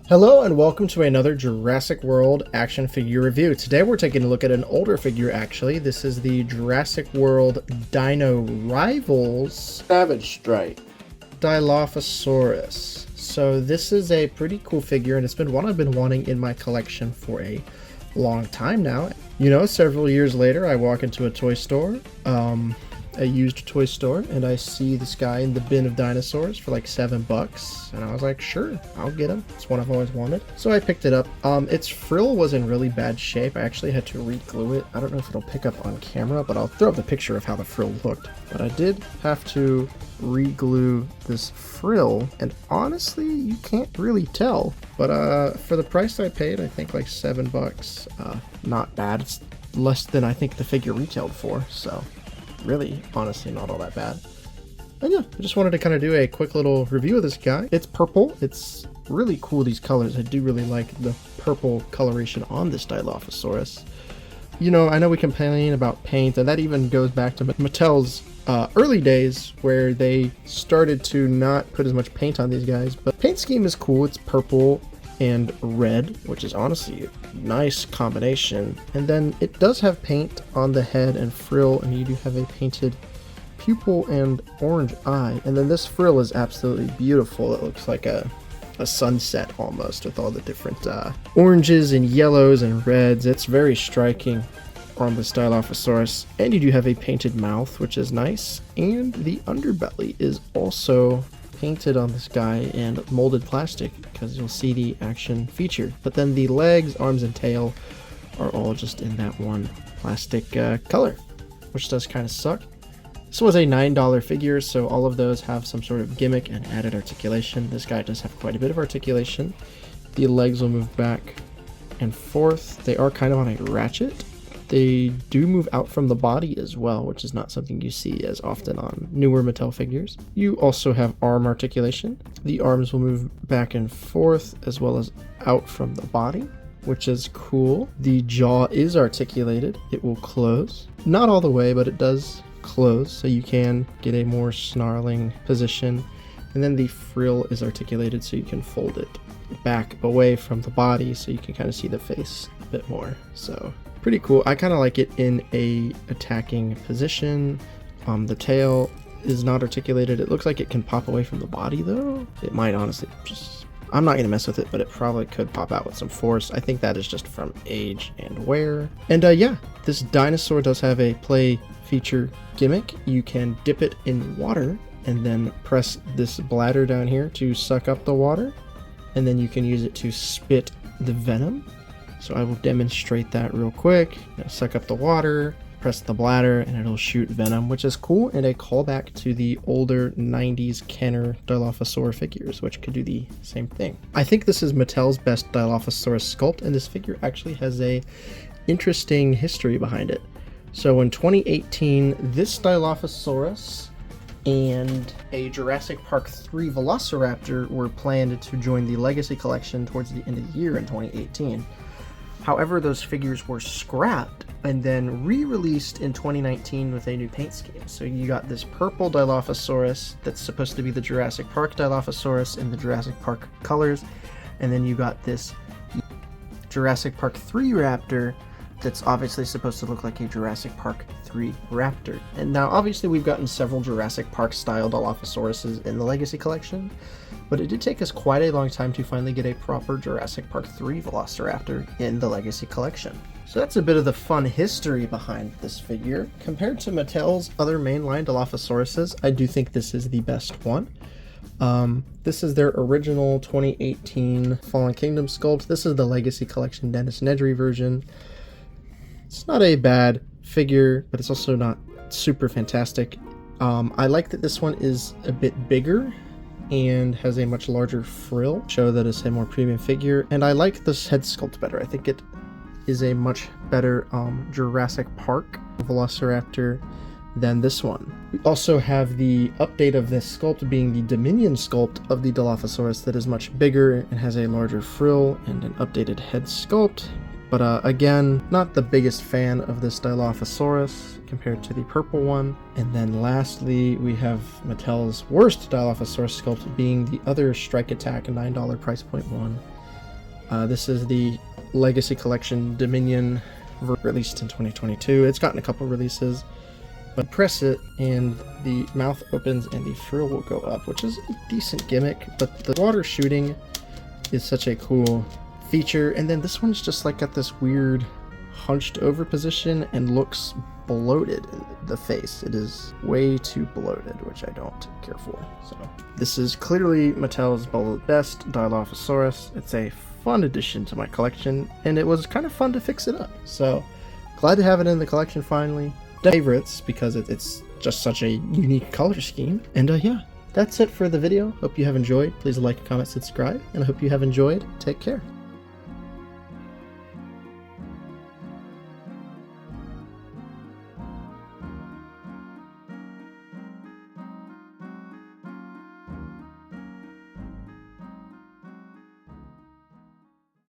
Hello and welcome to another Jurassic World action figure review. Today we're taking a look at an older figure actually. This is the Jurassic World Dino Rivals Savage Strike Dilophosaurus. So this is a pretty cool figure and it's been one I've been wanting in my collection for a long time now. You know, several years later I walk into a toy store, a used toy store, and I see this guy in the bin of dinosaurs for like $7, and I was like, sure, I'll get him. It's one I've always wanted. So I picked it up. Its frill was in really bad shape. I actually had to re-glue it. I don't know if it'll pick up on camera, but I'll throw up the picture of how the frill looked. But I did have to re-glue this frill, and honestly, you can't really tell. But for the price I paid, I think like $7, not bad. It's less than I think the figure retailed for, so really, honestly, not all that bad. And yeah, I just wanted to kind of do a quick little review of this guy. It's purple. It's really cool, these colors. I do really like the purple coloration on this Dilophosaurus. You know, I know we complain about paint, and that even goes back to Mattel's early days where they started to not put as much paint on these guys, but paint scheme is cool. It's purple and red, which is honestly a nice combination. And then it does have paint on the head and frill, and you do have a painted pupil and orange eye. And then this frill is absolutely beautiful. It looks like a sunset almost, with all the different oranges and yellows and reds. It's very striking on the Dilophosaurus. And you do have a painted mouth, which is nice, and the underbelly is also painted on this guy and molded plastic, because you'll see the action featured. But then the legs, arms, and tail are all just in that one plastic color, which does kind of suck. This was a $9 figure, so all of those have some sort of gimmick and added articulation. This guy does have quite a bit of articulation. The legs will move back and forth. They are kind of on a ratchet. They do move out from the body as well, which is not something you see as often on newer Mattel figures. You also have arm articulation. The arms will move back and forth as well as out from the body, which is cool. The jaw is articulated. It will close. Not all the way, but it does close, so you can get a more snarling position. And then the frill is articulated, so you can fold it back away from the body so you can kind of see the face a bit more. So pretty cool. I kind of like it in a attacking position. The tail is not articulated. It looks like it can pop away from the body though. It might honestly just, I'm not going to mess with it, but it probably could pop out with some force. I think that is just from age and wear. And yeah, this dinosaur does have a play feature gimmick. You can dip it in water and then press this bladder down here to suck up the water. And then you can use it to spit the venom. So I will demonstrate that real quick. Suck up the water, press the bladder, and it'll shoot venom, which is cool, and a callback to the older 90s Kenner Dilophosaurus figures, which could do the same thing. I think this is Mattel's best Dilophosaurus sculpt, and this figure actually has a interesting history behind it. So in 2018, this Dilophosaurus and a Jurassic Park 3 Velociraptor were planned to join the Legacy Collection towards the end of the year in 2018. However, those figures were scrapped and then re-released in 2019 with a new paint scheme. So you got this purple Dilophosaurus that's supposed to be the Jurassic Park Dilophosaurus in the Jurassic Park colors, and then you got this Jurassic Park 3 Raptor that's obviously supposed to look like a Jurassic Park 3 Raptor. And now obviously we've gotten several Jurassic Park style Dilophosauruses in the Legacy Collection, but it did take us quite a long time to finally get a proper Jurassic Park 3 Velociraptor in the Legacy Collection. So that's a bit of the fun history behind this figure. Compared to Mattel's other mainline Dilophosauruses, I do think this is the best one. This is their original 2018 Fallen Kingdom sculpt. This is the Legacy Collection Dennis Nedry version. It's not a bad figure, but it's also not super fantastic. I like that this one is a bit bigger and has a much larger frill, show that it's a more premium figure. And I like this head sculpt better. I think it is a much better Jurassic Park Velociraptor than this one. We also have the update of this sculpt being the Dominion sculpt of the Dilophosaurus that is much bigger and has a larger frill and an updated head sculpt. But again, not the biggest fan of this Dilophosaurus compared to the purple one. And then lastly, we have Mattel's worst Dilophosaurus sculpt being the other Strike Attack $9 price point one. This is the Legacy Collection Dominion, released in 2022. It's gotten a couple releases, but press it and the mouth opens and the frill will go up, which is a decent gimmick, but the water shooting is such a cool feature. And then this one's just like got this weird hunched over position and looks bloated in the face. It is way too bloated, which I don't care for. So this is clearly Mattel's best Dilophosaurus. It's a fun addition to my collection, and it was kind of fun to fix it up. So glad to have it in the collection finally. Favorites because it's just such a unique color scheme. And yeah, that's it for the video. Hope you have enjoyed. Please like, comment, subscribe, and I hope you have enjoyed. Take care.